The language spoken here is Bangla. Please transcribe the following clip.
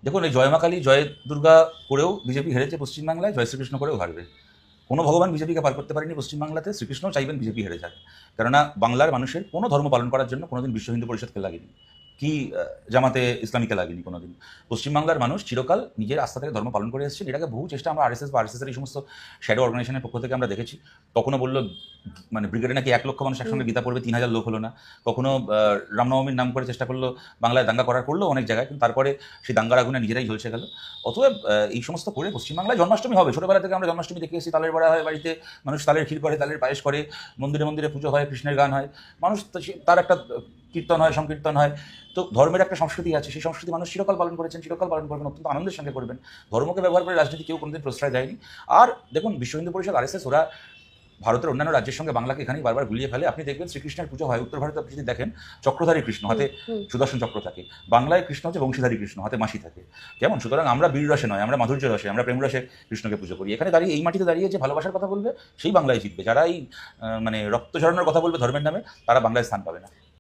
দেখুন, এই জয় মা কালী জয় দুর্গা করেও বিজেপি হেরেছে পশ্চিমবাংলায়, জয় শ্রীকৃষ্ণ করেও হারবে। কোনো ভগবান বিজেপিকে পার করতে পারেনি পশ্চিমবাংলাতে, শ্রীকৃষ্ণ চাইবেন বিজেপি হেরে যাক। কেননা বাংলার মানুষের কোনো ধর্ম পালন করার জন্য কোনোদিন বিশ্ব হিন্দু পরিষদকে লাগেনি, কি জামাতে ইসলামীকে লাগেনি কোনোদিন। পশ্চিমবাংলার মানুষ চিরকাল নিজের আস্থা থেকে ধর্ম পালন করে এসেছেন। এটাকে বহু চেষ্টা আমরা আরএসএস বা আরএসএসের এই সমস্ত শ্যাডো অর্গানাইজেশনের পক্ষ থেকে আমরা দেখেছি। কখনো বললো মানে ব্রিগেডে নাকি 1 লক্ষ মানুষ একসঙ্গে গীতা পড়বে, 3000 লোক হলো না। কখনো রামনবমীর নাম করে চেষ্টা করলো বাংলায় দাঙ্গা করার, করলো অনেক জায়গায়, কিন্তু তারপরে সেই দাঙ্গার আগুনে নিজেরাই ঝলসে গেল। অতএব এই সমস্ত করে পশ্চিমবাংলায় জন্মাষ্টমী হবে। ছোটবেলা থেকে আমরা জন্মাষ্টমী দেখে এসেছি, তালের বড়া হয় বাড়িতে, মানুষ তালের ক্ষীর করে, তালের পায়েস করে, মন্দিরে মন্দিরে পুজো হয়, কৃষ্ণের গান হয়, মানুষ তার একটা কীর্তন হয়, সংকীর্তন হয়। তো ধর্মের একটা সংস্কৃতি আছে, সেই সংস্কৃতি মানুষ চিরকাল পালন করেছেন, চিরকাল পালন করবেন, অত্যন্ত আনন্দের সঙ্গে করবেন। ধর্মকে ব্যবহার করে রাজনীতি কেউ কোনোদিন প্রশ্রয় দেয়নি। আর দেখুন, বিশ্ব হিন্দু পরিষদ আরএসএস ওরা ভারতের অন্যান্য রাজ্যের সঙ্গে বাংলাকে এখানেই বারবার গুলিয়ে ফেলে। আপনি দেখবেন শ্রীকৃষ্ণের পুজো হয় উত্তর ভারতে, আপনি যদি দেখেন চক্রধারী কৃষ্ণ, হাতে সুদর্শন চক্র থাকে। বাংলায় কৃষ্ণ হচ্ছে বংশীধারী কৃষ্ণ, হাতে মাসি থাকে। কেমন? সুতরাং আমরা বীর রসে নয়, আমরা মাধুর্য রসে, আমরা প্রেম রসে কৃষ্ণকে পুজো করি। এখানে দাঁড়িয়ে, এই মাটিতে দাঁড়িয়ে যে ভালোবাসার কথা বলবে সেই বাংলায় জিতবে। যারা এই মানে রক্ত ঝরানোর কথা বলবে ধর্মের নামে, তারা বাংলায় স্থান পাবে না।